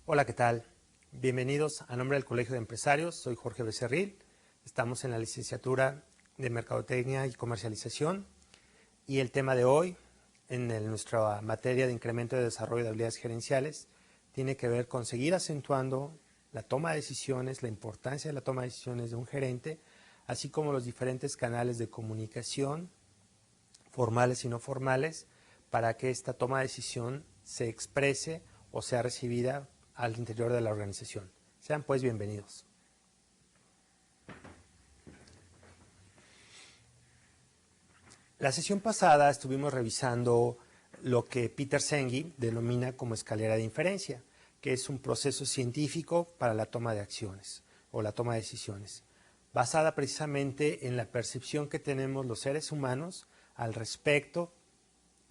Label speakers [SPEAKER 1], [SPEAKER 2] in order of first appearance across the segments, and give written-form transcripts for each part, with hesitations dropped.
[SPEAKER 1] Hola, ¿qué tal? Bienvenidos a nombre del Colegio de Empresarios. Soy Jorge Becerril. Estamos en la licenciatura de Mercadotecnia y Comercialización. Y el tema de hoy, nuestra materia de incremento de desarrollo de habilidades gerenciales, tiene que ver con seguir acentuando la toma de decisiones, la importancia de la toma de decisiones de un gerente, así como los diferentes canales de comunicación, formales y no formales, para que esta toma de decisión se exprese o sea recibida al interior de la organización. Sean pues bienvenidos. La sesión pasada estuvimos revisando lo que Peter Senge denomina como escalera de inferencia, que es un proceso científico para la toma de acciones o la toma de decisiones, basada precisamente en la percepción que tenemos los seres humanos al respecto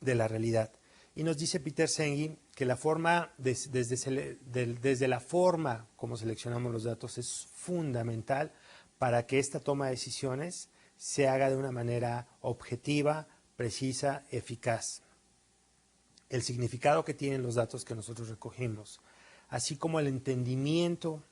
[SPEAKER 1] de la realidad. Y nos dice Peter Senge que la forma, desde la forma como seleccionamos los datos es fundamental para que esta toma de decisiones se haga de una manera objetiva, precisa, eficaz. El significado que tienen los datos que nosotros recogimos, así como el entendimiento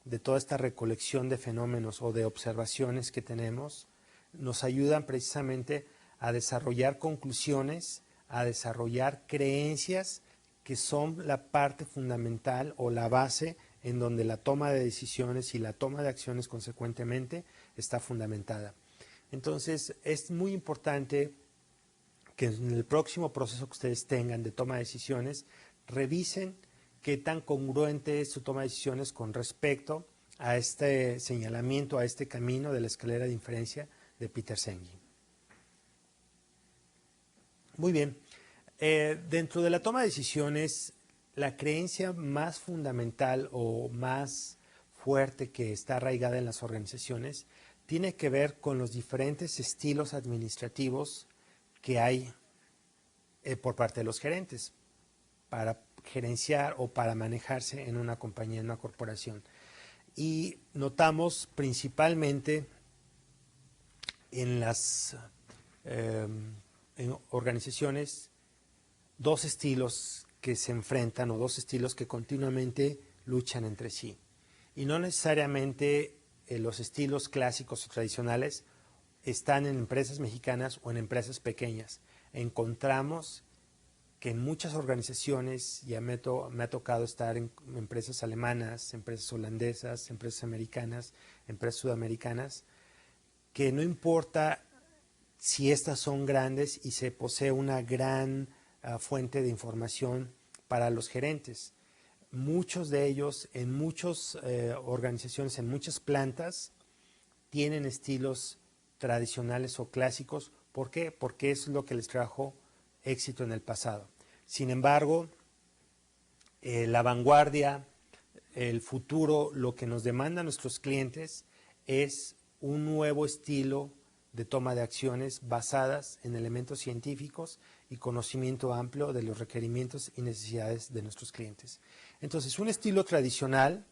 [SPEAKER 1] de toda esta recolección de fenómenos o de observaciones que tenemos, nos ayudan precisamente a desarrollar conclusiones, a desarrollar creencias que son la parte fundamental o la base en donde la toma de decisiones y la toma de acciones consecuentemente está fundamentada. Entonces es muy importante que en el próximo proceso que ustedes tengan de toma de decisiones revisen qué tan congruente es su toma de decisiones con respecto a este señalamiento, a este camino de la escalera de inferencia de Peter Senge. Muy bien, dentro de la toma de decisiones, la creencia más fundamental o más fuerte que está arraigada en las organizaciones tiene que ver con los diferentes estilos administrativos que hay por parte de los gerentes para gerenciar o para manejarse en una compañía, en una corporación. Y notamos principalmente en las en organizaciones dos estilos que se enfrentan o dos estilos que continuamente luchan entre sí. Y no necesariamente los estilos clásicos o tradicionales están en empresas mexicanas o en empresas pequeñas. Encontramos que en muchas organizaciones, ya me ha tocado estar en empresas alemanas, empresas holandesas, empresas americanas, empresas sudamericanas, que no importa si estas son grandes y se posee una gran fuente de información para los gerentes. Muchos de ellos en muchas organizaciones, en muchas plantas, tienen estilos tradicionales o clásicos. ¿Por qué? Porque eso es lo que les trajo éxito en el pasado. Sin embargo, la vanguardia, el futuro, lo que nos demandan nuestros clientes es un nuevo estilo de toma de acciones basadas en elementos científicos y conocimiento amplio de los requerimientos y necesidades de nuestros clientes. Entonces, un estilo tradicional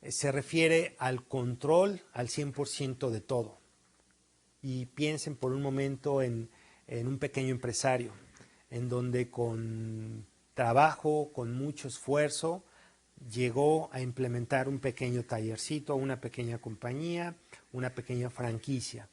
[SPEAKER 1] se refiere al control al 100% de todo. Y piensen por un momento en un pequeño empresario, en donde con trabajo, con mucho esfuerzo, llegó a implementar un pequeño tallercito, una pequeña compañía, una pequeña franquicia.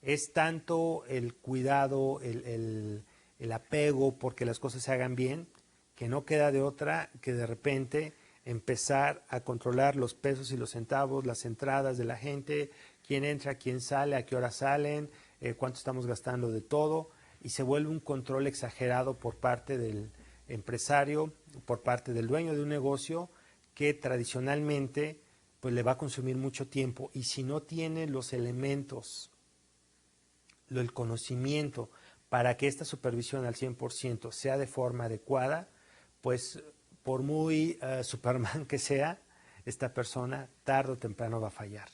[SPEAKER 1] Es tanto el cuidado, el apego porque las cosas se hagan bien, que no queda de otra que de repente empezar a controlar los pesos y los centavos, las entradas de la gente, quién entra, quién sale, a qué hora salen, cuánto estamos gastando de todo, y se vuelve un control exagerado por parte del empresario, por parte del dueño de un negocio que tradicionalmente pues le va a consumir mucho tiempo, y si no tiene los elementos, el conocimiento para que esta supervisión al 100% sea de forma adecuada, pues por muy Superman que sea, esta persona tarde o temprano va a fallar.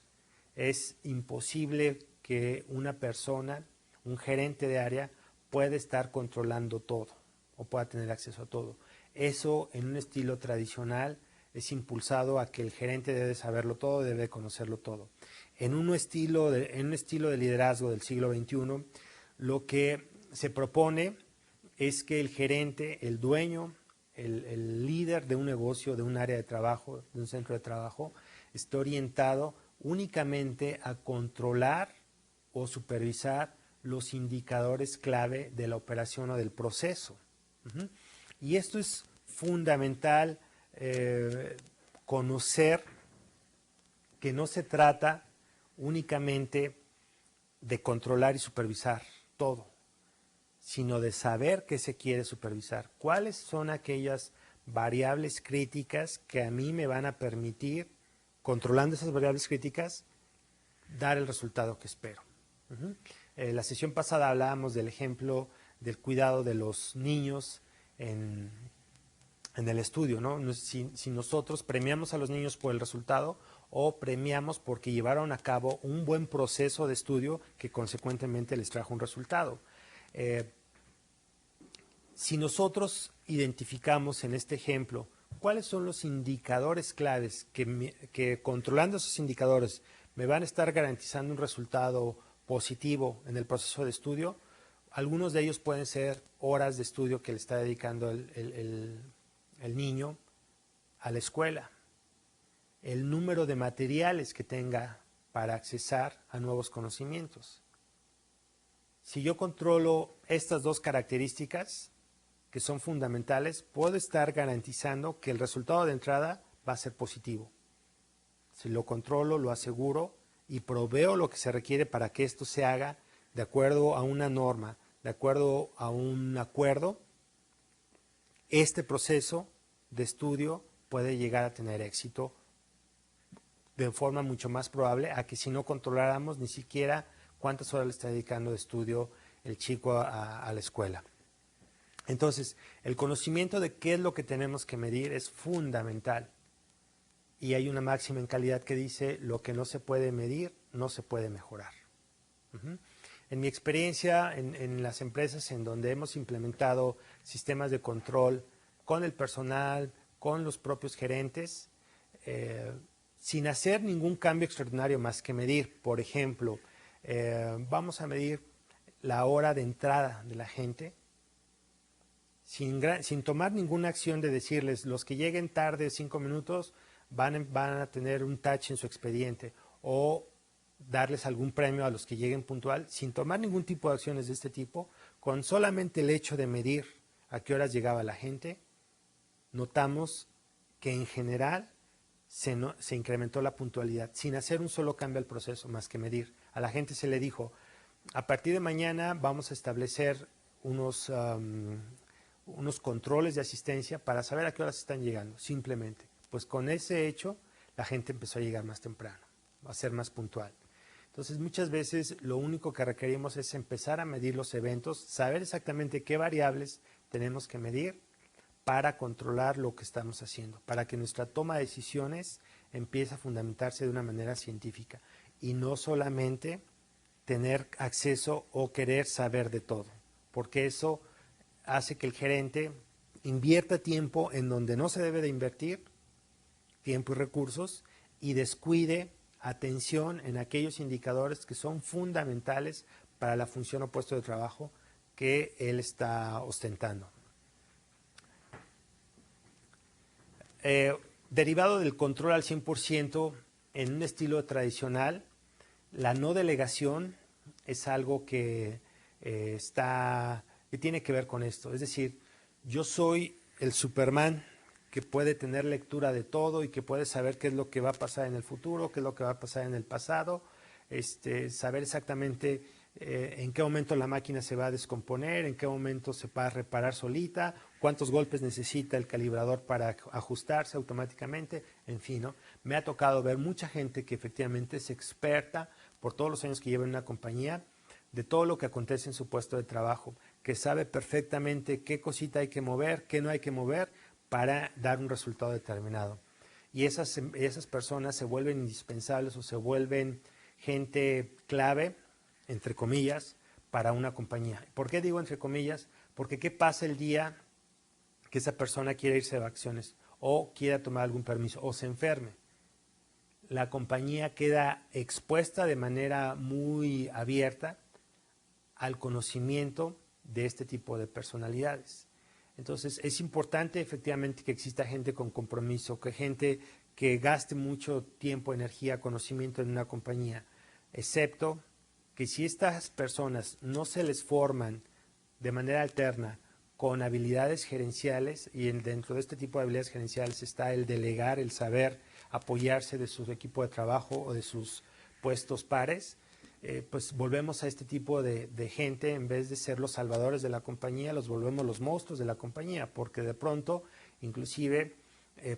[SPEAKER 1] Es imposible que una persona, un gerente de área, pueda estar controlando todo o pueda tener acceso a todo. Eso en un estilo tradicional es impulsado a que el gerente debe saberlo todo, debe conocerlo todo. En un estilo de liderazgo del siglo XXI, lo que se propone es que el gerente, el dueño, el líder de un negocio, de un área de trabajo, de un centro de trabajo, esté orientado únicamente a controlar o supervisar los indicadores clave de la operación o del proceso. Y esto es fundamental, conocer que no se trata únicamente de controlar y supervisar todo, sino de saber qué se quiere supervisar, cuáles son aquellas variables críticas que a mí me van a permitir, controlando esas variables críticas, dar el resultado que espero. La sesión pasada hablábamos del ejemplo del cuidado de los niños en el estudio, ¿no? Si nosotros premiamos a los niños por el resultado o premiamos porque llevaron a cabo un buen proceso de estudio que consecuentemente les trajo un resultado. Si nosotros identificamos en este ejemplo cuáles son los indicadores claves que controlando esos indicadores me van a estar garantizando un resultado positivo en el proceso de estudio, algunos de ellos pueden ser horas de estudio que le está dedicando el niño a la escuela, el número de materiales que tenga para accesar a nuevos conocimientos. Si yo controlo estas dos características, que son fundamentales, puedo estar garantizando que el resultado de entrada va a ser positivo. Si lo controlo, lo aseguro y proveo lo que se requiere para que esto se haga de acuerdo a una norma, de acuerdo a un acuerdo, este proceso de estudio puede llegar a tener éxito de forma mucho más probable a que si no controláramos ni siquiera cuántas horas le está dedicando de estudio el chico a la escuela. Entonces, el conocimiento de qué es lo que tenemos que medir es fundamental. Y hay una máxima en calidad que dice, lo que no se puede medir, no se puede mejorar. En mi experiencia en las empresas en donde hemos implementado sistemas de control con el personal, con los propios gerentes, sin hacer ningún cambio extraordinario más que medir, por ejemplo, vamos a medir la hora de entrada de la gente, sin tomar ninguna acción de decirles, los que lleguen tarde 5 minutos van a tener un touch en su expediente, o darles algún premio a los que lleguen puntual, sin tomar ningún tipo de acciones de este tipo, con solamente el hecho de medir a qué horas llegaba la gente, notamos que en general se incrementó la puntualidad, sin hacer un solo cambio al proceso, más que medir. A la gente se le dijo, a partir de mañana vamos a establecer unos controles de asistencia para saber a qué horas están llegando, simplemente. Pues con ese hecho, la gente empezó a llegar más temprano, a ser más puntual. Entonces, muchas veces lo único que requerimos es empezar a medir los eventos, saber exactamente qué variables tenemos que medir para controlar lo que estamos haciendo, para que nuestra toma de decisiones empiece a fundamentarse de una manera científica y no solamente tener acceso o querer saber de todo, porque eso hace que el gerente invierta tiempo en donde no se debe de invertir, tiempo y recursos, y descuide atención en aquellos indicadores que son fundamentales para la función o puesto de trabajo que él está ostentando. Derivado del control al 100% en un estilo tradicional, la no delegación es algo que tiene que ver con esto. Es decir, yo soy el Superman que puede tener lectura de todo y que puede saber qué es lo que va a pasar en el futuro, qué es lo que va a pasar en el pasado, saber exactamente en qué momento la máquina se va a descomponer, en qué momento se va a reparar solita, cuántos golpes necesita el calibrador para ajustarse automáticamente, en fin, ¿no? Me ha tocado ver mucha gente que efectivamente es experta por todos los años que lleva en una compañía de todo lo que acontece en su puesto de trabajo, que sabe perfectamente qué cosita hay que mover, qué no hay que mover para dar un resultado determinado. Y esas personas se vuelven indispensables o se vuelven gente clave, entre comillas, para una compañía. ¿Por qué digo entre comillas? Porque ¿qué pasa el día que esa persona quiere irse de vacaciones o quiera tomar algún permiso o se enferme? La compañía queda expuesta de manera muy abierta al conocimiento de este tipo de personalidades. Entonces, es importante efectivamente que exista gente con compromiso, que gente que gaste mucho tiempo, energía, conocimiento en una compañía, excepto que si estas personas no se les forman de manera alterna con habilidades gerenciales, y dentro de este tipo de habilidades gerenciales está el delegar, el saber apoyarse de su equipo de trabajo o de sus puestos pares, pues volvemos a este tipo de gente, en vez de ser los salvadores de la compañía, los volvemos los monstruos de la compañía, porque de pronto inclusive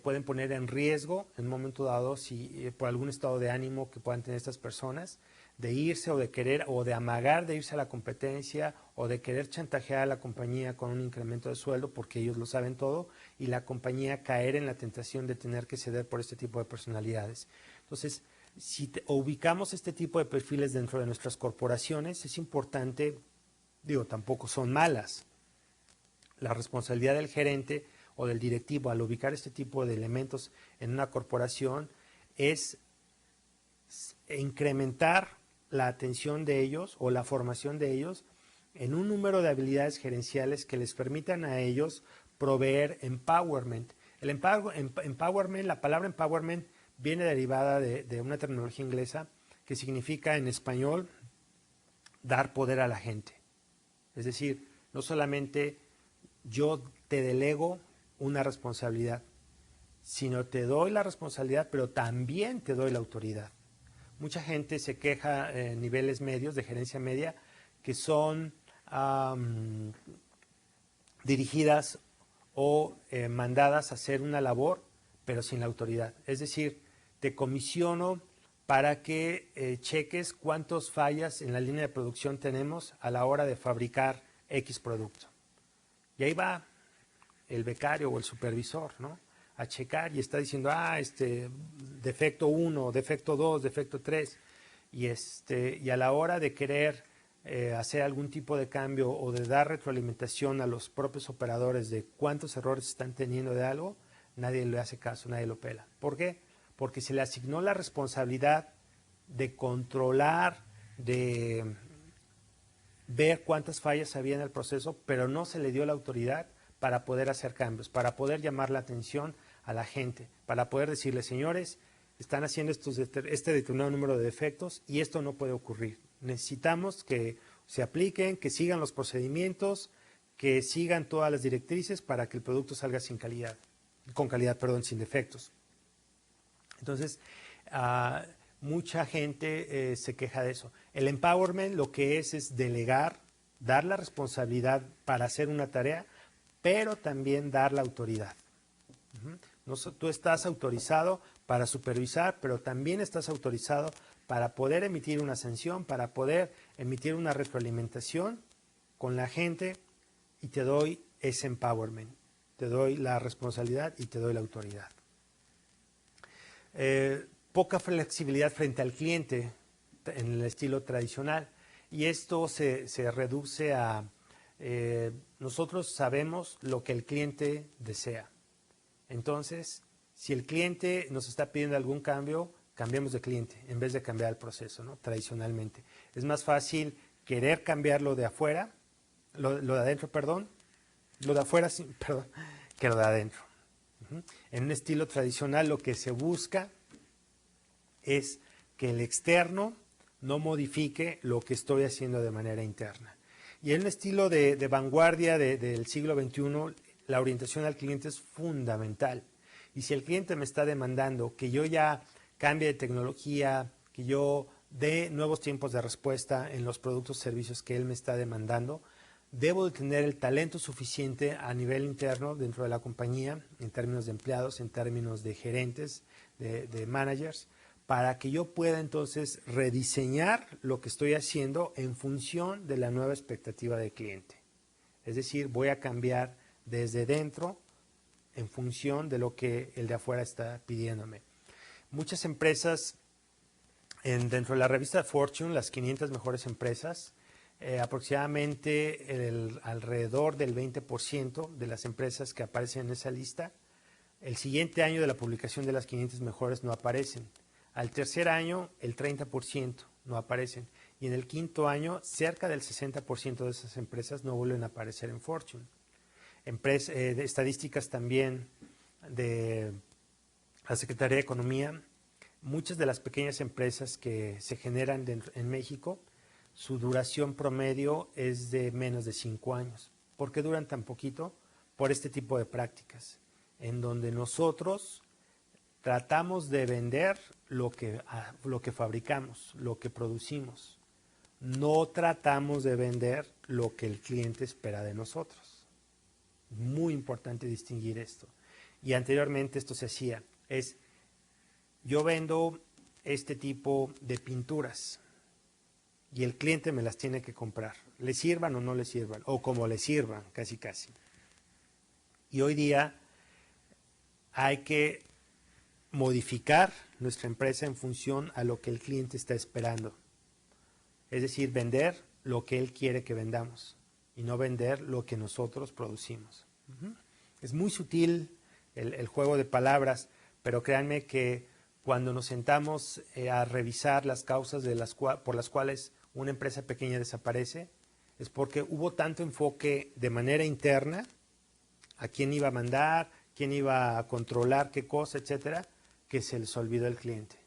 [SPEAKER 1] pueden poner en riesgo en un momento dado, si por algún estado de ánimo que puedan tener estas personas, de irse o de querer o de amagar de irse a la competencia o de querer chantajear a la compañía con un incremento de sueldo porque ellos lo saben todo, y la compañía caer en la tentación de tener que ceder por este tipo de personalidades. Entonces, si ubicamos este tipo de perfiles dentro de nuestras corporaciones, es importante, digo, tampoco son malas. La responsabilidad del gerente o del directivo al ubicar este tipo de elementos en una corporación es incrementar la atención de ellos o la formación de ellos en un número de habilidades gerenciales que les permitan a ellos proveer empowerment. El empowerment, la palabra empowerment viene derivada de una terminología inglesa que significa en español dar poder a la gente. Es decir, no solamente yo te delego una responsabilidad, sino te doy la responsabilidad, pero también te doy la autoridad. Mucha gente se queja en niveles medios, de gerencia media, que son dirigidas o mandadas a hacer una labor, pero sin la autoridad. Es decir, te comisiono para que cheques cuántas fallas en la línea de producción tenemos a la hora de fabricar X producto. Y ahí va el becario o el supervisor, ¿no?, a checar y está diciendo, defecto 1, defecto 2, defecto 3. Y a la hora de querer hacer algún tipo de cambio o de dar retroalimentación a los propios operadores de cuántos errores están teniendo de algo, nadie le hace caso, nadie lo pela. ¿Por qué? Porque se le asignó la responsabilidad de controlar, de ver cuántas fallas había en el proceso, pero no se le dio la autoridad para poder hacer cambios, para poder llamar la atención a la gente, para poder decirle, señores, están haciendo este determinado número de defectos y esto no puede ocurrir. Necesitamos que se apliquen, que sigan los procedimientos, que sigan todas las directrices para que el producto salga sin calidad, sin defectos. Entonces, mucha gente se queja de eso. El empowerment lo que es delegar, dar la responsabilidad para hacer una tarea, pero también dar la autoridad. Tú estás autorizado para supervisar, pero también estás autorizado para poder emitir una sanción, para poder emitir una retroalimentación con la gente, y te doy ese empowerment, te doy la responsabilidad y te doy la autoridad. Poca flexibilidad frente al cliente en el estilo tradicional, y esto se reduce a nosotros sabemos lo que el cliente desea. Entonces, si el cliente nos está pidiendo algún cambio, cambiemos de cliente en vez de cambiar el proceso, ¿no?, tradicionalmente. Es más fácil querer cambiarlo de afuera, lo de adentro, lo de afuera, que lo de adentro. En un estilo tradicional lo que se busca es que el externo no modifique lo que estoy haciendo de manera interna. Y en un estilo de vanguardia del siglo XXI, la orientación al cliente es fundamental. Y si el cliente me está demandando que yo ya cambie de tecnología, que yo dé nuevos tiempos de respuesta en los productos y servicios que él me está demandando, debo de tener el talento suficiente a nivel interno dentro de la compañía, en términos de empleados, en términos de gerentes, de managers, para que yo pueda entonces rediseñar lo que estoy haciendo en función de la nueva expectativa del cliente. Es decir, voy a cambiar desde dentro en función de lo que el de afuera está pidiéndome. Muchas empresas, dentro de la revista Fortune, las 500 mejores empresas, aproximadamente alrededor del 20% de las empresas que aparecen en esa lista, el siguiente año de la publicación de las 500 mejores no aparecen. Al tercer año, el 30% no aparecen. Y en el quinto año, cerca del 60% de esas empresas no vuelven a aparecer en Fortune. de estadísticas también de la Secretaría de Economía, muchas de las pequeñas empresas que se generan en México, su duración promedio es de menos de 5 años. ¿Por qué duran tan poquito? Por este tipo de prácticas, en donde nosotros tratamos de vender lo que fabricamos, lo que producimos. No tratamos de vender lo que el cliente espera de nosotros. Muy importante distinguir esto. Y anteriormente esto se hacía. Yo vendo este tipo de pinturas y el cliente me las tiene que comprar. Le sirvan o no le sirvan, o como le sirvan, casi casi. Y hoy día hay que modificar nuestra empresa en función a lo que el cliente está esperando. Es decir, vender lo que él quiere que vendamos y no vender lo que nosotros producimos. Es muy sutil el juego de palabras, pero créanme que cuando nos sentamos a revisar las causas por las cuales una empresa pequeña desaparece, es porque hubo tanto enfoque de manera interna a quién iba a mandar, quién iba a controlar qué cosa, etcétera, que se les olvidó el cliente.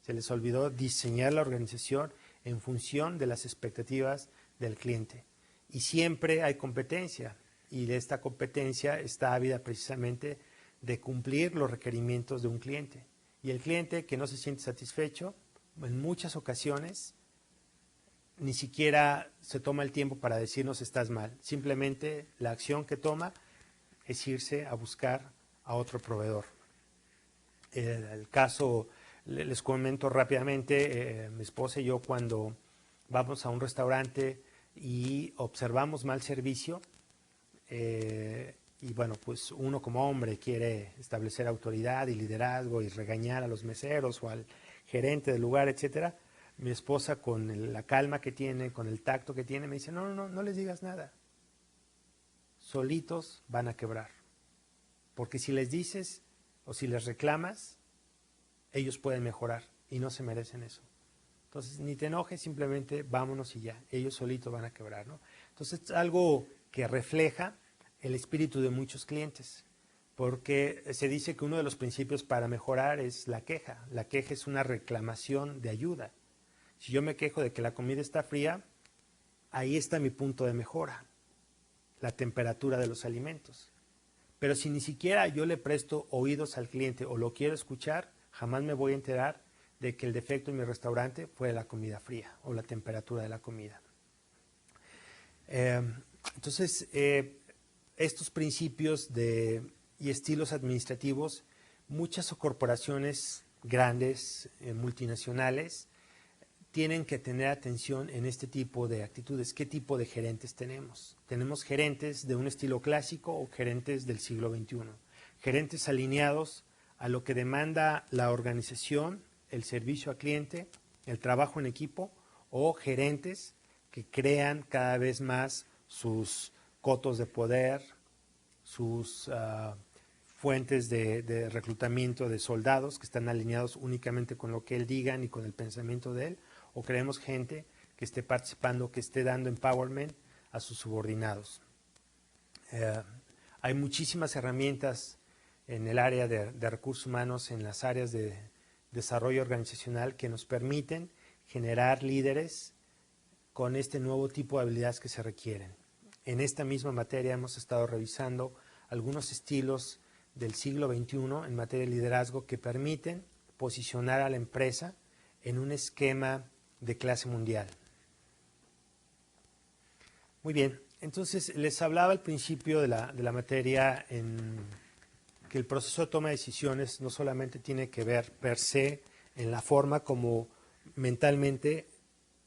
[SPEAKER 1] Se les olvidó diseñar la organización en función de las expectativas del cliente. Y siempre hay competencia, y esta competencia está ávida precisamente de cumplir los requerimientos de un cliente. Y el cliente que no se siente satisfecho, en muchas ocasiones, ni siquiera se toma el tiempo para decirnos estás mal. Simplemente la acción que toma es irse a buscar a otro proveedor. El caso, les comento rápidamente, mi esposa y yo cuando vamos a un restaurante y observamos mal servicio, y bueno, pues uno como hombre quiere establecer autoridad y liderazgo y regañar a los meseros o al gerente del lugar, etcétera. Mi esposa, con la calma que tiene, con el tacto que tiene, me dice, no les digas nada. Solitos van a quebrar. Porque si les dices o si les reclamas, ellos pueden mejorar y no se merecen eso. Entonces, ni te enojes, simplemente vámonos y ya. Ellos solitos van a quebrar, ¿no? Entonces, es algo que refleja el espíritu de muchos clientes, porque se dice que uno de los principios para mejorar es la queja. La queja es una reclamación de ayuda. Si yo me quejo de que la comida está fría, ahí está mi punto de mejora, la temperatura de los alimentos. Pero si ni siquiera yo le presto oídos al cliente o lo quiero escuchar, jamás me voy a enterar de que el defecto en mi restaurante fue la comida fría o la temperatura de la comida. Entonces, estos principios y estilos administrativos, muchas corporaciones grandes, multinacionales, tienen que tener atención en este tipo de actitudes. ¿Qué tipo de gerentes tenemos? ¿Tenemos gerentes de un estilo clásico o gerentes del siglo XXI? Gerentes alineados a lo que demanda la organización, el servicio al cliente, el trabajo en equipo, o gerentes que crean cada vez más sus cotos de poder, sus fuentes de reclutamiento de soldados que están alineados únicamente con lo que él diga y con el pensamiento de él, o queremos gente que esté participando, que esté dando empowerment a sus subordinados. Hay muchísimas herramientas en el área de recursos humanos, en las áreas de desarrollo organizacional que nos permiten generar líderes con este nuevo tipo de habilidades que se requieren. En esta misma materia hemos estado revisando algunos estilos del siglo XXI en materia de liderazgo que permiten posicionar a la empresa en un esquema de clase mundial. Muy bien, entonces les hablaba al principio de la materia en que el proceso de toma de decisiones no solamente tiene que ver per se en la forma como mentalmente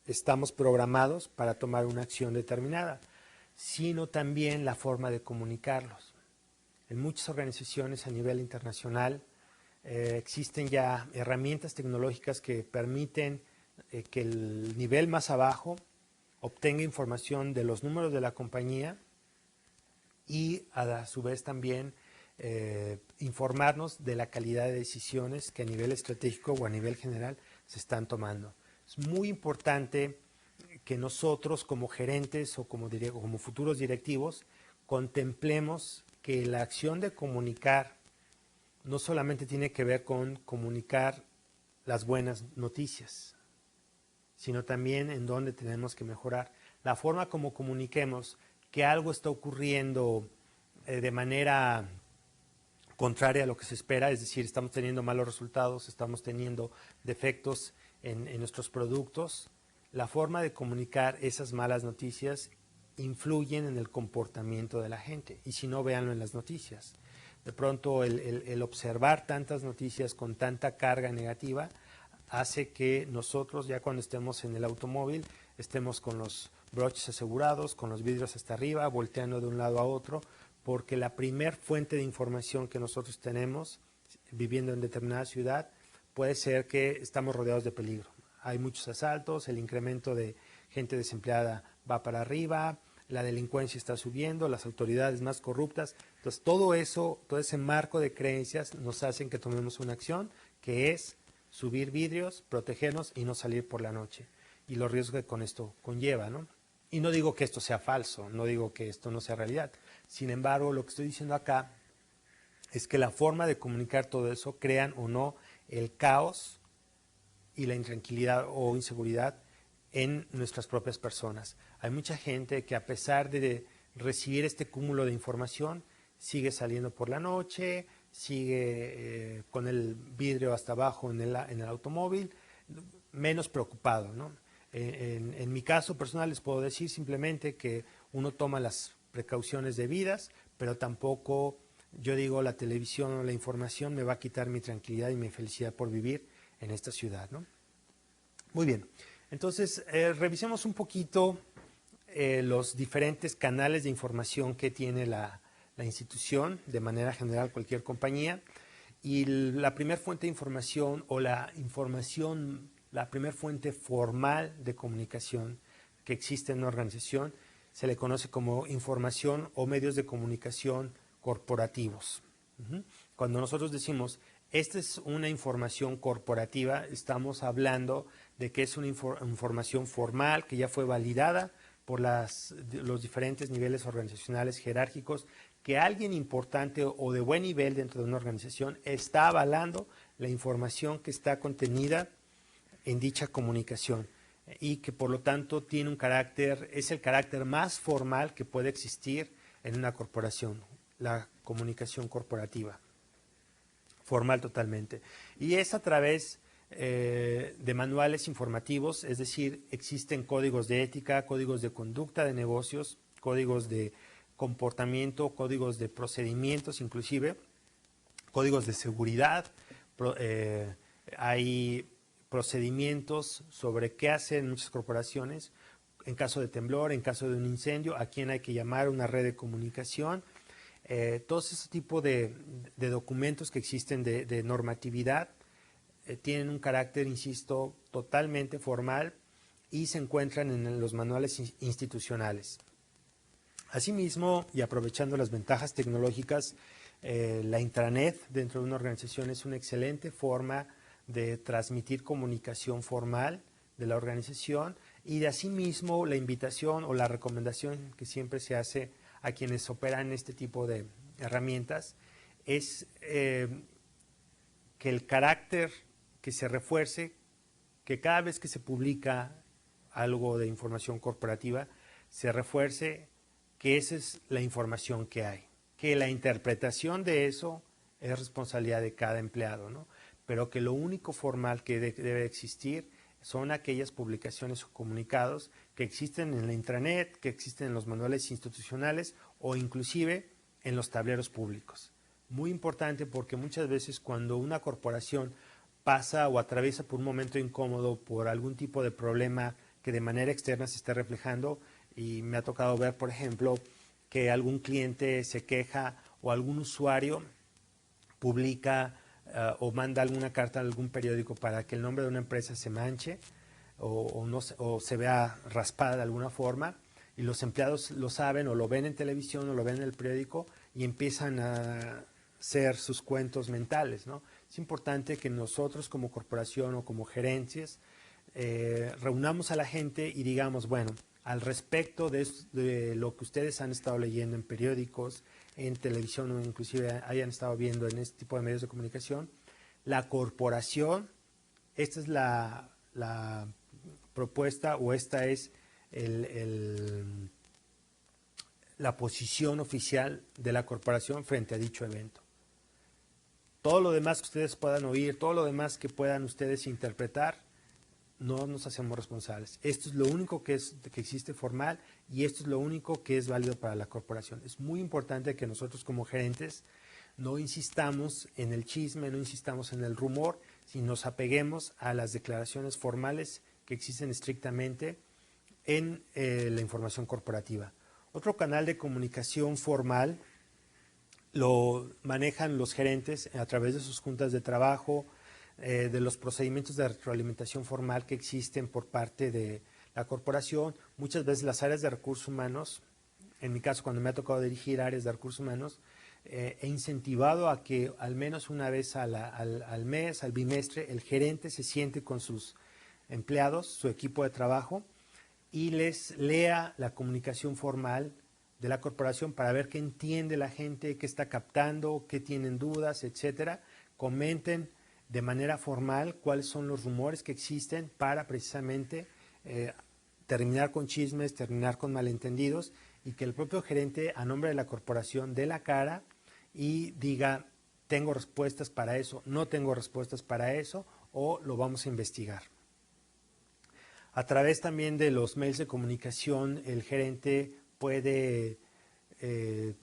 [SPEAKER 1] estamos programados para tomar una acción determinada, sino también la forma de comunicarlos. En muchas organizaciones a nivel internacional existen ya herramientas tecnológicas que permiten que el nivel más abajo obtenga información de los números de la compañía y a su vez también informarnos de la calidad de decisiones que a nivel estratégico o a nivel general se están tomando. Es muy importante que nosotros como gerentes o como futuros directivos contemplemos que la acción de comunicar no solamente tiene que ver con comunicar las buenas noticias, sino también en dónde tenemos que mejorar. La forma como comuniquemos que algo está ocurriendo de manera contraria a lo que se espera, es decir, estamos teniendo malos resultados, estamos teniendo defectos en nuestros productos, la forma de comunicar esas malas noticias influyen en el comportamiento de la gente. Y si no, véanlo en las noticias. De pronto el observar tantas noticias con tanta carga negativa hace que nosotros, ya cuando estemos en el automóvil, estemos con los broches asegurados, con los vidrios hasta arriba, volteando de un lado a otro, porque la primer fuente de información que nosotros tenemos viviendo en determinada ciudad puede ser que estamos rodeados de peligro. Hay muchos asaltos, el incremento de gente desempleada va para arriba, la delincuencia está subiendo, las autoridades más corruptas. Entonces todo eso, todo ese marco de creencias nos hacen que tomemos una acción que es subir vidrios, protegernos y no salir por la noche. Y los riesgos que con esto conlleva, ¿no? Y no digo que esto sea falso, no digo que esto no sea realidad. Sin embargo, lo que estoy diciendo acá es que la forma de comunicar todo eso, crean o no, el caos y la intranquilidad o inseguridad en nuestras propias personas. Hay mucha gente que a pesar de recibir este cúmulo de información, sigue saliendo por la noche, sigue con el vidrio hasta abajo en el automóvil, menos preocupado, ¿no? En mi caso personal les puedo decir simplemente que uno toma las precauciones debidas, pero tampoco yo digo la televisión o la información me va a quitar mi tranquilidad y mi felicidad por vivir en esta ciudad, ¿no? Muy bien, entonces revisemos un poquito los diferentes canales de información que tiene la institución, de manera general cualquier compañía, y la primera fuente de información o la información, la primera fuente formal de comunicación que existe en una organización se le conoce como información o medios de comunicación corporativos. Cuando nosotros decimos, esta es una información corporativa, estamos hablando de que es una información formal que ya fue validada por los diferentes niveles organizacionales jerárquicos, que alguien importante o de buen nivel dentro de una organización está avalando la información que está contenida en dicha comunicación y que por lo tanto tiene un carácter, es el carácter más formal que puede existir en una corporación, la comunicación corporativa, formal totalmente. Y es a través de manuales informativos, es decir, existen códigos de ética, códigos de conducta de negocios, códigos de comportamiento, códigos de procedimientos inclusive, códigos de seguridad, hay procedimientos sobre qué hacer en muchas corporaciones en caso de temblor, en caso de un incendio, a quién hay que llamar, una red de comunicación, todos esos tipos de documentos que existen de normatividad tienen un carácter, insisto, totalmente formal y se encuentran en los manuales institucionales. Asimismo, y aprovechando las ventajas tecnológicas, la intranet dentro de una organización es una excelente forma de transmitir comunicación formal de la organización y de asimismo la invitación o la recomendación que siempre se hace a quienes operan este tipo de herramientas es que el carácter que se refuerce, que cada vez que se publica algo de información corporativa, se refuerce que esa es la información que hay, que la interpretación de eso es responsabilidad de cada empleado, ¿no? Pero que lo único formal que debe existir son aquellas publicaciones o comunicados que existen en la intranet, que existen en los manuales institucionales o inclusive en los tableros públicos. Muy importante porque muchas veces cuando una corporación pasa o atraviesa por un momento incómodo por algún tipo de problema que de manera externa se esté reflejando, y me ha tocado ver, por ejemplo, que algún cliente se queja o algún usuario publica o manda alguna carta a algún periódico para que el nombre de una empresa se manche o se vea raspada de alguna forma, y los empleados lo saben o lo ven en televisión o lo ven en el periódico y empiezan a hacer sus cuentos mentales, ¿no? Es importante que nosotros como corporación o como gerencias reunamos a la gente y digamos, bueno, al respecto de lo que ustedes han estado leyendo en periódicos, en televisión o inclusive hayan estado viendo en este tipo de medios de comunicación. La corporación, esta es la propuesta o esta es la posición oficial de la corporación frente a dicho evento. Todo lo demás que ustedes puedan oír, todo lo demás que puedan ustedes interpretar, no nos hacemos responsables. Esto es lo único que existe formal y esto es lo único que es válido para la corporación. Es muy importante que nosotros como gerentes no insistamos en el chisme, no insistamos en el rumor, sino nos apeguemos a las declaraciones formales que existen estrictamente en la información corporativa. Otro canal de comunicación formal lo manejan los gerentes a través de sus juntas de trabajo, de los procedimientos de retroalimentación formal que existen por parte de la corporación. Muchas veces las áreas de recursos humanos, en mi caso cuando me ha tocado dirigir áreas de recursos humanos, he incentivado a que al menos una vez al mes, al bimestre, el gerente se siente con sus empleados, su equipo de trabajo, y les lea la comunicación formal de la corporación para ver qué entiende la gente, qué está captando, qué tienen dudas, etcétera. Comenten de manera formal cuáles son los rumores que existen para precisamente terminar con chismes, terminar con malentendidos y que el propio gerente a nombre de la corporación dé la cara y diga tengo respuestas para eso, no tengo respuestas para eso o lo vamos a investigar. A través también de los mails de comunicación el gerente puede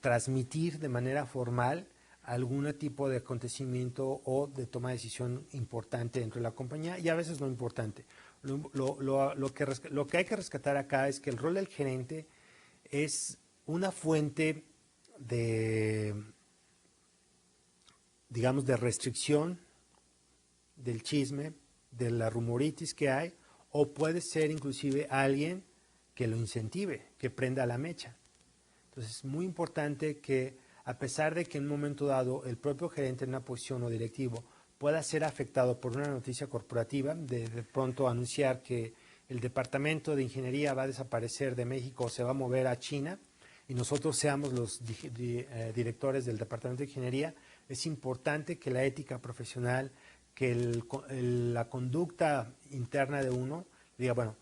[SPEAKER 1] transmitir de manera formal algún tipo de acontecimiento o de toma de decisión importante dentro de la compañía y a veces no importante. Lo que hay que rescatar acá es que el rol del gerente es una fuente de, digamos, de restricción del chisme, de la rumoritis que hay, o puede ser inclusive alguien que lo incentive, que prenda la mecha. Entonces es muy importante que a pesar de que en un momento dado el propio gerente en una posición o directivo pueda ser afectado por una noticia corporativa, de pronto anunciar que el departamento de ingeniería va a desaparecer de México o se va a mover a China y nosotros seamos los directores del departamento de ingeniería, es importante que la ética profesional, que la conducta interna de uno diga, bueno,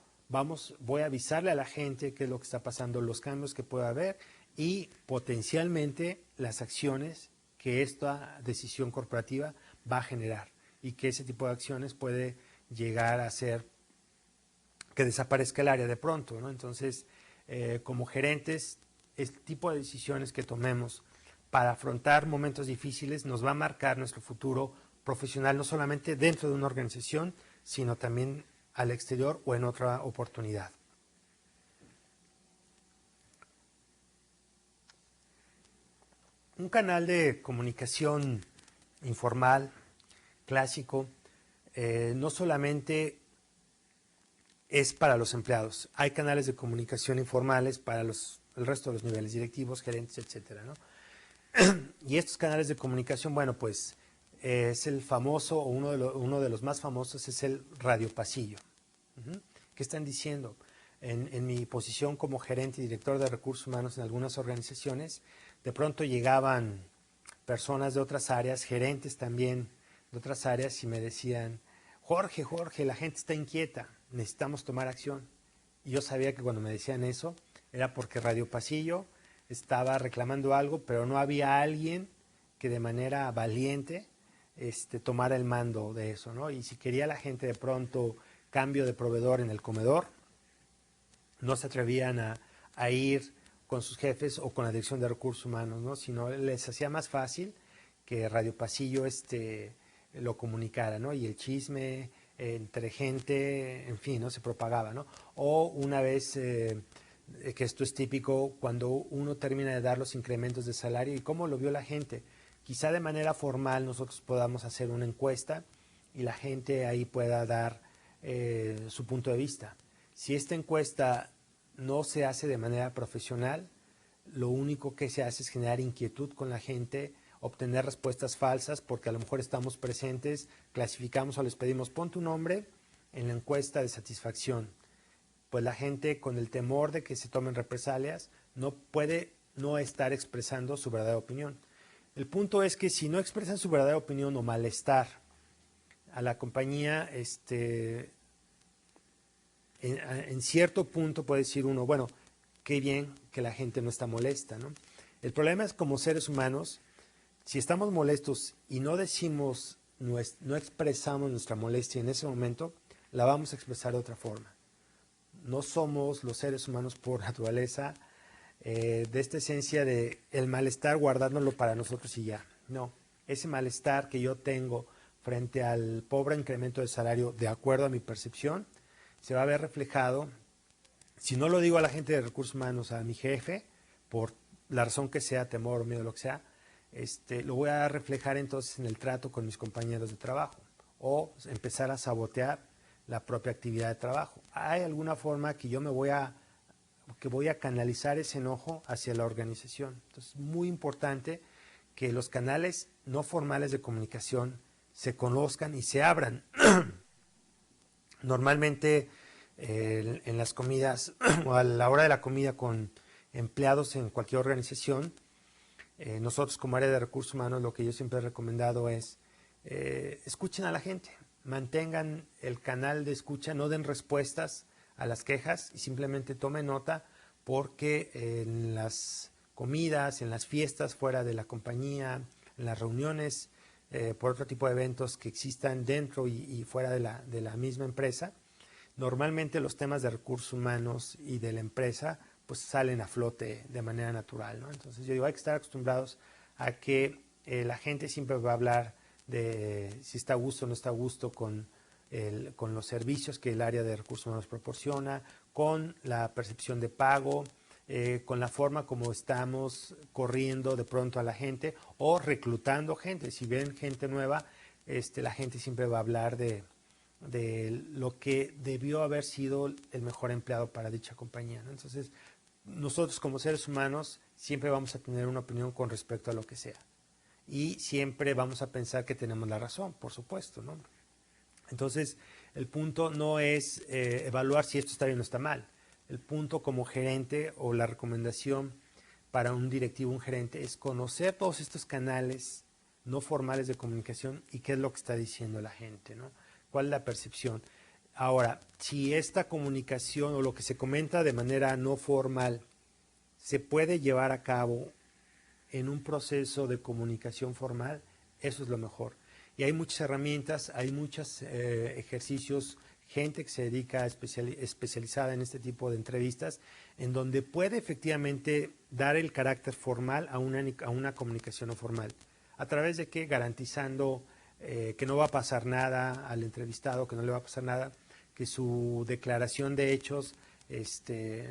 [SPEAKER 1] voy a avisarle a la gente qué es lo que está pasando, los cambios que pueda haber y potencialmente las acciones que esta decisión corporativa va a generar y que ese tipo de acciones puede llegar a ser que desaparezca el área de pronto, ¿no? Entonces, como gerentes, este tipo de decisiones que tomemos para afrontar momentos difíciles nos va a marcar nuestro futuro profesional, no solamente dentro de una organización, sino también al exterior o en otra oportunidad. Un canal de comunicación informal, clásico, no solamente es para los empleados. Hay canales de comunicación informales para el resto de los niveles directivos, gerentes, etcétera, ¿no? Y estos canales de comunicación, bueno, pues es el famoso, o uno de los más famosos es el radiopasillo. ¿Qué están diciendo? En mi posición como gerente y director de recursos humanos en algunas organizaciones, de pronto llegaban personas de otras áreas, gerentes también de otras áreas y me decían, Jorge, la gente está inquieta, necesitamos tomar acción. Y yo sabía que cuando me decían eso era porque Radio Pasillo estaba reclamando algo, pero no había alguien que de manera valiente tomara el mando de eso, ¿no? Y si quería la gente de pronto cambio de proveedor en el comedor, no se atrevían a ir con sus jefes o con la dirección de recursos humanos, ¿no? Sino les hacía más fácil que Radio Pasillo lo comunicara, ¿no? Y el chisme entre gente, en fin, ¿no? Se propagaba, ¿no? O una vez, que esto es típico, cuando uno termina de dar los incrementos de salario y cómo lo vio la gente. Quizá de manera formal nosotros podamos hacer una encuesta y la gente ahí pueda dar su punto de vista. Si esta encuesta no se hace de manera profesional, lo único que se hace es generar inquietud con la gente, obtener respuestas falsas, porque a lo mejor estamos presentes, clasificamos o les pedimos, pon tu nombre en la encuesta de satisfacción. pues la gente con el temor de que se tomen represalias no puede no estar expresando su verdadera opinión. El punto es que si no expresan su verdadera opinión o malestar a la compañía, en cierto punto puede decir uno, bueno, qué bien que la gente no está molesta, ¿no? El problema es como seres humanos, si estamos molestos y no decimos, no expresamos nuestra molestia en ese momento, la vamos a expresar de otra forma. No somos los seres humanos por naturaleza de esta esencia de el malestar guardárnoslo para nosotros y ya. No, ese malestar que yo tengo frente al pobre incremento de salario, de acuerdo a mi percepción, se va a ver reflejado, si no lo digo a la gente de recursos humanos, a mi jefe, por la razón que sea, temor o miedo, lo que sea, lo voy a reflejar entonces en el trato con mis compañeros de trabajo o empezar a sabotear la propia actividad de trabajo. ¿Hay alguna forma que yo voy a canalizar ese enojo hacia la organización? Entonces, es muy importante que los canales no formales de comunicación se conozcan y se abran. Normalmente en las comidas o a la hora de la comida con empleados en cualquier organización, nosotros como área de recursos humanos lo que yo siempre he recomendado es escuchen a la gente, mantengan el canal de escucha, no den respuestas a las quejas y simplemente tomen nota porque en las comidas, en las fiestas fuera de la compañía, en las reuniones, por otro tipo de eventos que existan dentro y fuera de la misma empresa, normalmente los temas de recursos humanos y de la empresa pues salen a flote de manera natural, ¿no? Entonces yo digo, hay que estar acostumbrados a que la gente siempre va a hablar de si está a gusto o no está a gusto con los servicios que el área de recursos humanos proporciona, con la percepción de pago, con la forma como estamos corriendo de pronto a la gente o reclutando gente. Si ven gente nueva, la gente siempre va a hablar de lo que debió haber sido el mejor empleado para dicha compañía, ¿no? Entonces, nosotros como seres humanos siempre vamos a tener una opinión con respecto a lo que sea. Y siempre vamos a pensar que tenemos la razón, por supuesto, ¿no? Entonces, el punto no es evaluar si esto está bien o está mal. El punto como gerente o la recomendación para un directivo, un gerente, es conocer todos estos canales no formales de comunicación y qué es lo que está diciendo la gente, ¿no? ¿Cuál es la percepción? Ahora, si esta comunicación o lo que se comenta de manera no formal se puede llevar a cabo en un proceso de comunicación formal, eso es lo mejor. Y hay muchas herramientas, hay muchos ejercicios, gente que se dedica especializada en este tipo de entrevistas, en donde puede efectivamente dar el carácter formal a una comunicación no formal. ¿A través de qué? Garantizando que no va a pasar nada al entrevistado, que no le va a pasar nada, que su declaración de hechos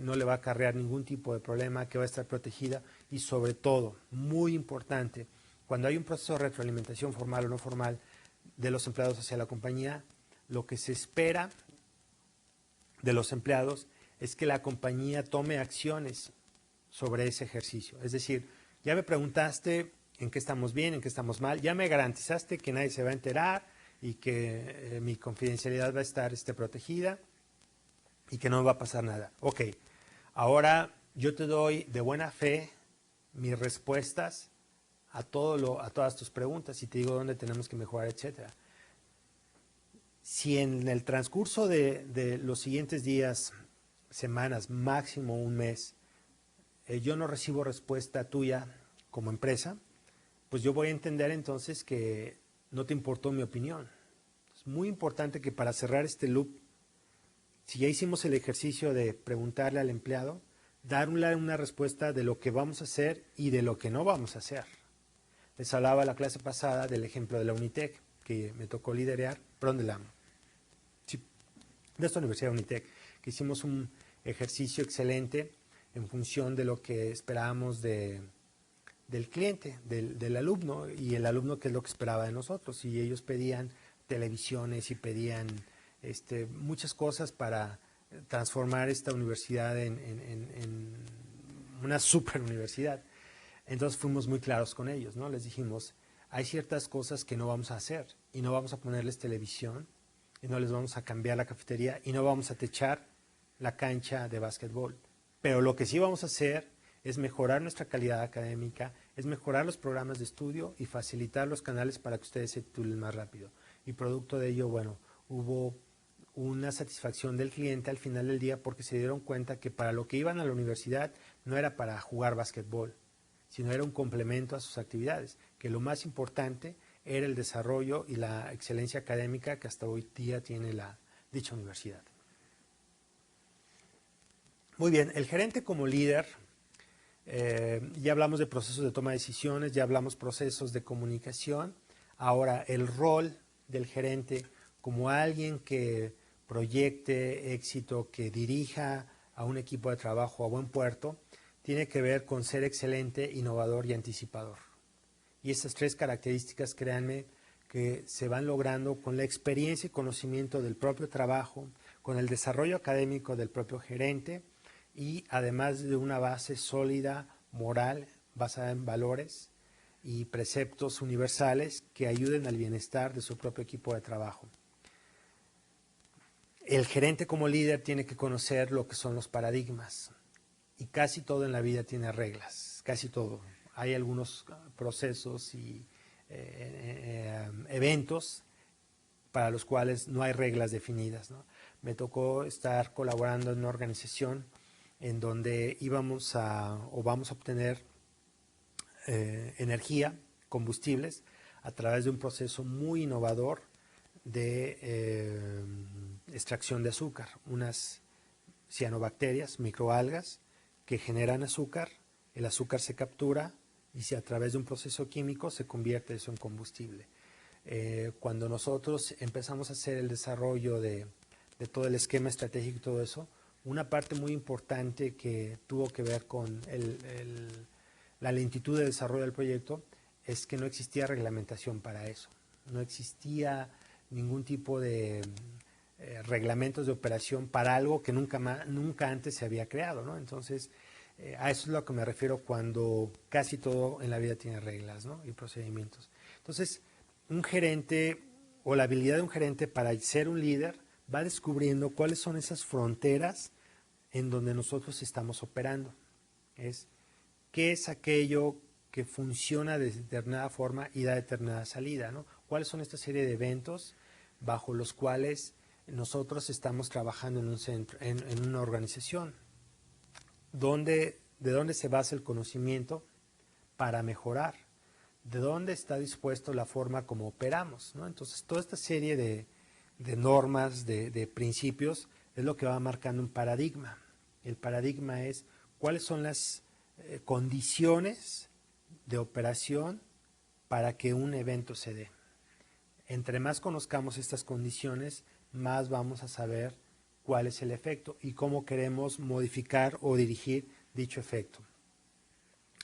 [SPEAKER 1] no le va a acarrear ningún tipo de problema, que va a estar protegida y sobre todo, muy importante, cuando hay un proceso de retroalimentación formal o no formal de los empleados hacia la compañía, lo que se espera de los empleados es que la compañía tome acciones sobre ese ejercicio. Es decir, ya me preguntaste en qué estamos bien, en qué estamos mal, ya me garantizaste que nadie se va a enterar y que mi confidencialidad va a estar protegida y que no me va a pasar nada. Ok, ahora yo te doy de buena fe mis respuestas a todas tus preguntas y te digo dónde tenemos que mejorar, etcétera. Si en el transcurso de los siguientes días, semanas, máximo un mes, yo no recibo respuesta tuya como empresa, pues yo voy a entender entonces que no te importó mi opinión. Es muy importante que para cerrar este loop, si ya hicimos el ejercicio de preguntarle al empleado, darle una respuesta de lo que vamos a hacer y de lo que no vamos a hacer. Les hablaba la clase pasada del ejemplo de la Unitec, que me tocó liderar, perdón, de esta Universidad Unitec, que hicimos un ejercicio excelente en función de lo que esperábamos del cliente, del alumno, y el alumno qué es lo que esperaba de nosotros. Y ellos pedían televisiones y pedían muchas cosas para transformar esta universidad en una super universidad. Entonces fuimos muy claros con ellos, ¿no? Les dijimos, hay ciertas cosas que no vamos a hacer y no vamos a ponerles televisión y no les vamos a cambiar la cafetería y no vamos a techar la cancha de básquetbol. Pero lo que sí vamos a hacer es mejorar nuestra calidad académica, es mejorar los programas de estudio y facilitar los canales para que ustedes se titulen más rápido. Y producto de ello, bueno, hubo una satisfacción del cliente al final del día porque se dieron cuenta que para lo que iban a la universidad no era para jugar básquetbol, sino era un complemento a sus actividades, que lo más importante era el desarrollo y la excelencia académica que hasta hoy día tiene dicha universidad. Muy bien, el gerente como líder, ya hablamos de procesos de toma de decisiones, ya hablamos procesos de comunicación. Ahora, el rol del gerente como alguien que proyecte éxito, que dirija a un equipo de trabajo a buen puerto, tiene que ver con ser excelente, innovador y anticipador. Y estas tres características, créanme, que se van logrando con la experiencia y conocimiento del propio trabajo, con el desarrollo académico del propio gerente y además de una base sólida, moral, basada en valores y preceptos universales que ayuden al bienestar de su propio equipo de trabajo. El gerente como líder tiene que conocer lo que son los paradigmas y casi todo en la vida tiene reglas, casi todo. Hay algunos procesos y eventos para los cuales no hay reglas definidas, ¿no? Me tocó estar colaborando en una organización en donde vamos a obtener energía, combustibles, a través de un proceso muy innovador de extracción de azúcar, unas cianobacterias, microalgas, que generan azúcar, el azúcar se captura y si a través de un proceso químico se convierte eso en combustible. Cuando nosotros empezamos a hacer el desarrollo de todo el esquema estratégico y todo eso, una parte muy importante que tuvo que ver con la lentitud de desarrollo del proyecto es que no existía reglamentación para eso. No existía ningún tipo de reglamentos de operación para algo que nunca antes se había creado, ¿no? Entonces, a eso es a lo que me refiero cuando casi todo en la vida tiene reglas, ¿no? Y procedimientos. Entonces, un gerente o la habilidad de un gerente para ser un líder va descubriendo cuáles son esas fronteras en donde nosotros estamos operando. ¿Qué es aquello que funciona de determinada forma y da determinada salida, ¿no? ¿Cuáles son esta serie de eventos bajo los cuales nosotros estamos trabajando en un centro, en una organización? ¿De dónde se basa el conocimiento para mejorar? ¿De dónde está dispuesto la forma como operamos, ¿no? Entonces, toda esta serie de normas, de principios, es lo que va marcando un paradigma. El paradigma es cuáles son las condiciones de operación para que un evento se dé. Entre más conozcamos estas condiciones, más vamos a saber cuál es el efecto y cómo queremos modificar o dirigir dicho efecto.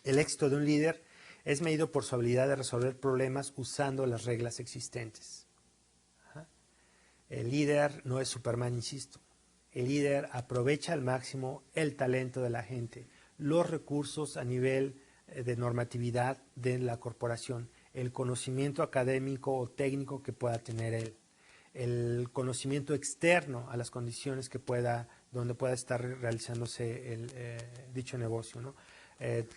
[SPEAKER 1] El éxito de un líder es medido por su habilidad de resolver problemas usando las reglas existentes. El líder no es Superman, insisto. El líder aprovecha al máximo el talento de la gente, los recursos a nivel de normatividad de la corporación, el conocimiento académico o técnico que pueda tener él, el conocimiento externo a las condiciones donde pueda estar realizándose dicho negocio, ¿no?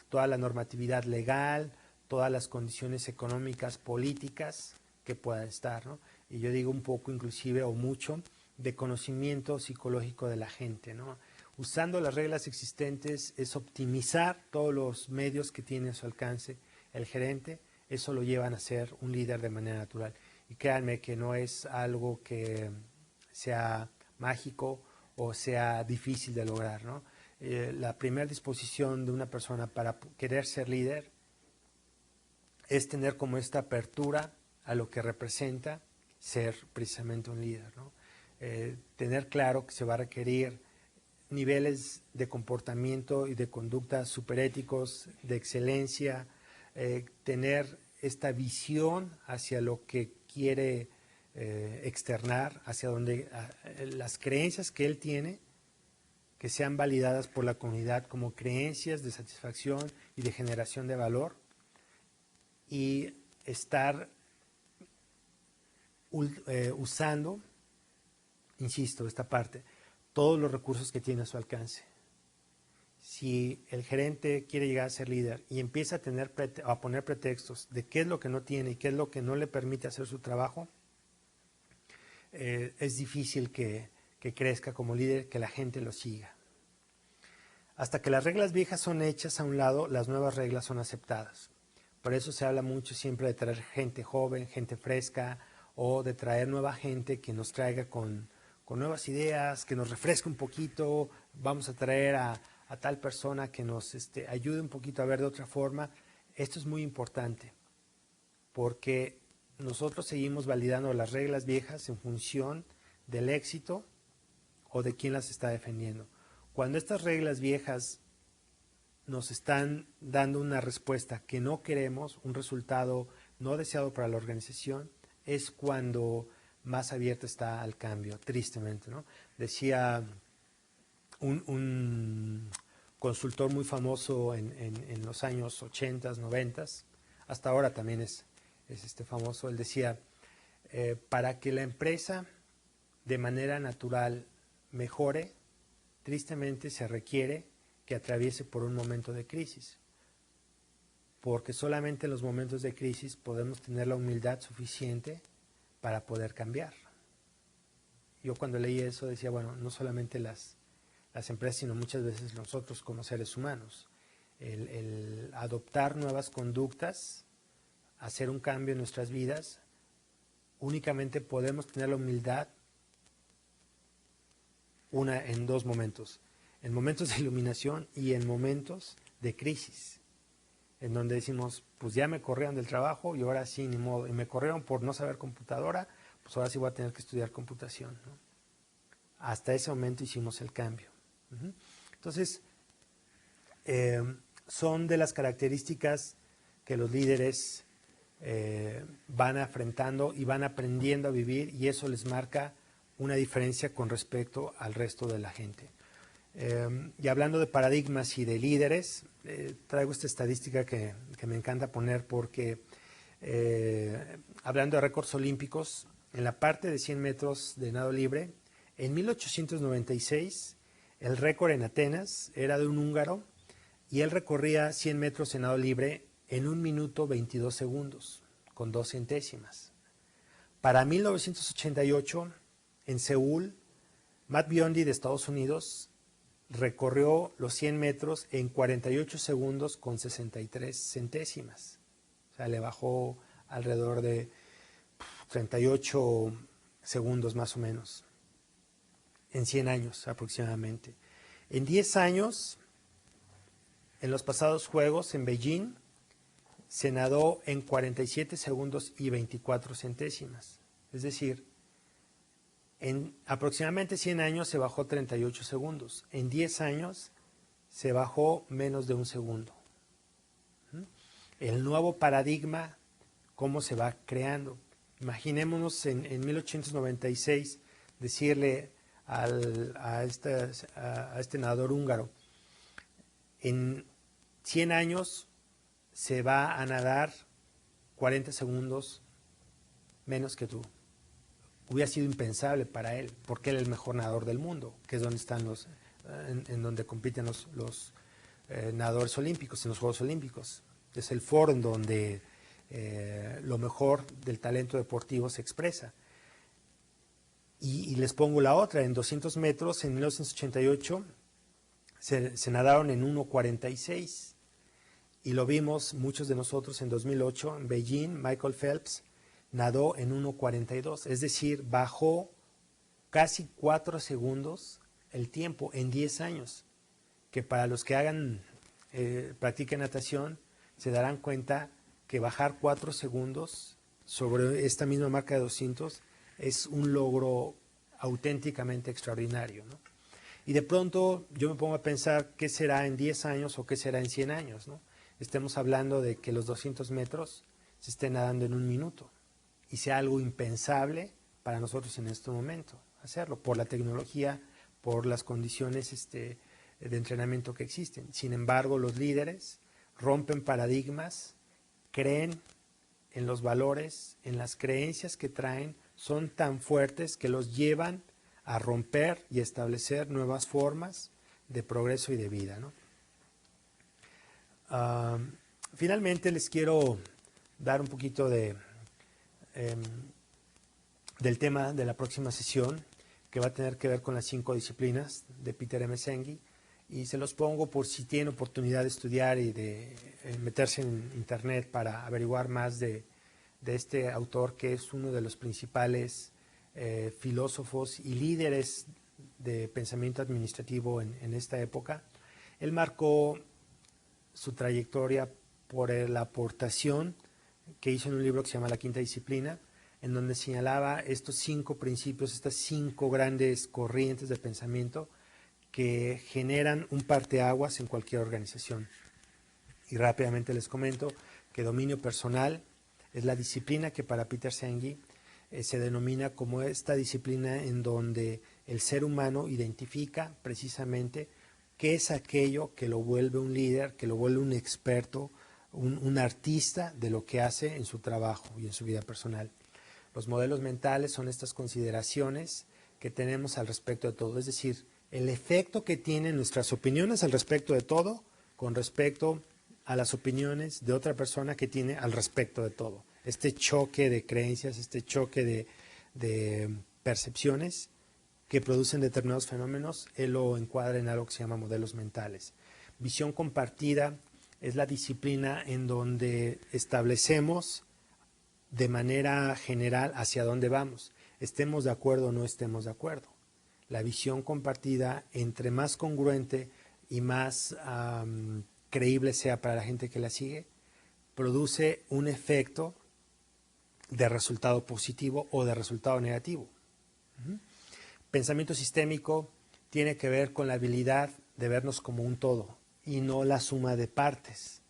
[SPEAKER 1] Toda la normatividad legal, todas las condiciones económicas, políticas que pueda estar, ¿no? Y yo digo un poco inclusive o mucho de conocimiento psicológico de la gente, ¿no? Usando las reglas existentes es optimizar todos los medios que tiene a su alcance el gerente, eso lo llevan a ser un líder de manera natural. Y créanme que no es algo que sea mágico o sea difícil de lograr, ¿no? La primera disposición de una persona para querer ser líder es tener como esta apertura a lo que representa ser precisamente un líder, ¿no? Tener claro que se va a requerir niveles de comportamiento y de conducta superéticos, de excelencia, tener esta visión hacia lo que quiere externar, hacia donde las creencias que él tiene, que sean validadas por la comunidad como creencias de satisfacción y de generación de valor, y estar usando, insisto, esta parte, todos los recursos que tiene a su alcance. Si el gerente quiere llegar a ser líder y empieza a poner pretextos de qué es lo que no tiene y qué es lo que no le permite hacer su trabajo, es difícil que crezca como líder, que la gente lo siga. Hasta que las reglas viejas son hechas a un lado, las nuevas reglas son aceptadas. Por eso se habla mucho siempre de traer gente joven, gente fresca, o de traer nueva gente que nos traiga con nuevas ideas, que nos refresque un poquito. Vamos a traer a tal persona que nos ayude un poquito a ver de otra forma. Esto es muy importante porque nosotros seguimos validando las reglas viejas en función del éxito o de quién las está defendiendo. Cuando estas reglas viejas nos están dando una respuesta que no queremos, un resultado no deseado para la organización, es cuando más abierta está al cambio, tristemente, ¿no? Decía un consultor muy famoso en los años 80, 90, hasta ahora también es famoso, él decía, para que la empresa de manera natural mejore, tristemente se requiere que atraviese por un momento de crisis, porque solamente en los momentos de crisis podemos tener la humildad suficiente para poder cambiar. Yo cuando leí eso decía, bueno, no solamente las empresas, sino muchas veces nosotros como seres humanos, el adoptar nuevas conductas, hacer un cambio en nuestras vidas, únicamente podemos tener la humildad en dos momentos, en momentos de iluminación y en momentos de crisis, en donde decimos, pues ya me corrieron del trabajo y ahora sí, ni modo, y me corrieron por no saber computadora, pues ahora sí voy a tener que estudiar computación, ¿no? Hasta ese momento hicimos el cambio. Entonces, son de las características que los líderes van enfrentando y van aprendiendo a vivir, y eso les marca una diferencia con respecto al resto de la gente. Y hablando de paradigmas y de líderes, traigo esta estadística que me encanta poner porque hablando de récords olímpicos, en la parte de 100 metros de nado libre, en 1896 el récord en Atenas era de un húngaro y él recorría 100 metros en nado libre en 1 minuto 22 segundos, con 2 centésimas. Para 1988, en Seúl, Matt Biondi de Estados Unidos recorrió los 100 metros en 48 segundos con 63 centésimas. O sea, le bajó alrededor de 38 segundos más o menos, en 100 años aproximadamente. En 10 años, en los pasados Juegos en Beijing, se nadó en 47 segundos y 24 centésimas. Es decir, en aproximadamente 100 años se bajó 38 segundos. En 10 años se bajó menos de un segundo. El nuevo paradigma, ¿cómo se va creando? Imaginémonos en 1896 decirle a este nadador húngaro, en 100 años se va a nadar 40 segundos menos que tú. Hubiera sido impensable para él, porque él es el mejor nadador del mundo, que es donde están en donde compiten los nadadores olímpicos, en los Juegos Olímpicos. Es el foro en donde lo mejor del talento deportivo se expresa. Y les pongo la otra, en 200 metros, en 1988, se nadaron en 1:46. Y lo vimos muchos de nosotros en 2008, en Beijing, Michael Phelps nadó en 1:42, es decir, bajó casi 4 segundos el tiempo en 10 años, que para los que practiquen natación, se darán cuenta que bajar 4 segundos sobre esta misma marca de 200 es un logro auténticamente extraordinario, ¿no? Y de pronto yo me pongo a pensar qué será en 10 años o qué será en 100 años, ¿no? Estemos hablando de que los 200 metros se estén nadando en 1 minuto y sea algo impensable para nosotros en este momento hacerlo, por la tecnología, por las condiciones de entrenamiento que existen. Sin embargo, los líderes rompen paradigmas, creen en los valores, en las creencias que traen, son tan fuertes que los llevan a romper y establecer nuevas formas de progreso y de vida, ¿no? Finalmente les quiero dar un poquito del tema de la próxima sesión, que va a tener que ver con las 5 disciplinas de Peter M. Senge, y se los pongo por si tienen oportunidad de estudiar y de meterse en internet para averiguar más de este autor, que es uno de los principales filósofos y líderes de pensamiento administrativo en esta época. Él marcó su trayectoria por la aportación que hizo en un libro que se llama La Quinta Disciplina, en donde señalaba estos 5 principios, estas 5 grandes corrientes de pensamiento que generan un parteaguas en cualquier organización. Y rápidamente les comento que dominio personal es la disciplina que para Peter Senge se denomina como esta disciplina en donde el ser humano identifica precisamente qué es aquello que lo vuelve un líder, que lo vuelve un experto, un artista de lo que hace en su trabajo y en su vida personal. Los modelos mentales son estas consideraciones que tenemos al respecto de todo, es decir, el efecto que tienen nuestras opiniones al respecto de todo con respecto a las opiniones de otra persona que tiene al respecto de todo. Este choque de creencias, este choque de percepciones que producen determinados fenómenos, él lo encuadra en algo que se llama modelos mentales. Visión compartida es la disciplina en donde establecemos de manera general hacia dónde vamos, estemos de acuerdo o no estemos de acuerdo. La visión compartida, entre más congruente y más creíble sea para la gente que la sigue, produce un efecto de resultado positivo o de resultado negativo. Pensamiento sistémico tiene que ver con la habilidad de vernos como un todo y no la suma de partes.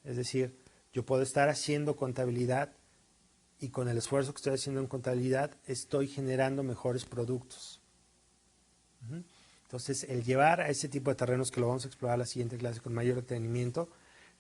[SPEAKER 1] Es decir, yo puedo estar haciendo contabilidad y con el esfuerzo que estoy haciendo en contabilidad estoy generando mejores productos. Entonces, el llevar a ese tipo de terrenos, que lo vamos a explorar en la siguiente clase con mayor detenimiento,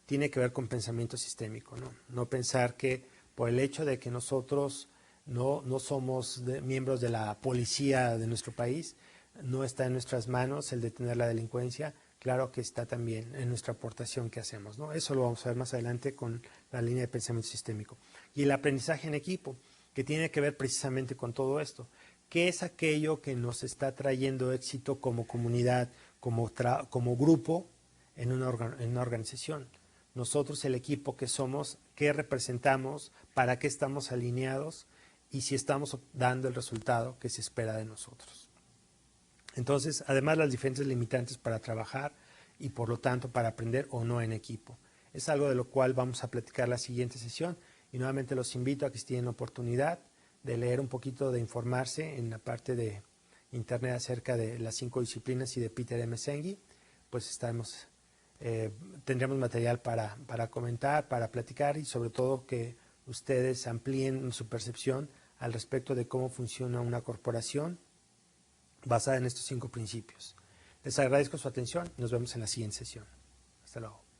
[SPEAKER 1] tiene que ver con pensamiento sistémico, ¿no? No pensar que por el hecho de que nosotros no somos miembros de la policía de nuestro país, no está en nuestras manos el detener la delincuencia. Claro que está también en nuestra aportación que hacemos, ¿no? Eso lo vamos a ver más adelante con la línea de pensamiento sistémico. Y el aprendizaje en equipo, que tiene que ver precisamente con todo esto. ¿Qué es aquello que nos está trayendo éxito como comunidad, como grupo en una organización? Nosotros, el equipo que somos, qué representamos, para qué estamos alineados y si estamos dando el resultado que se espera de nosotros. Entonces, además, las diferentes limitantes para trabajar y por lo tanto para aprender o no en equipo. Es algo de lo cual vamos a platicar la siguiente sesión y nuevamente los invito a que si tienen oportunidad de leer un poquito, de informarse en la parte de internet acerca de las 5 disciplinas y de Peter M. Senge, pues tendremos material para comentar, para platicar y sobre todo que ustedes amplíen su percepción al respecto de cómo funciona una corporación basada en estos 5 principios. Les agradezco su atención y nos vemos en la siguiente sesión. Hasta luego.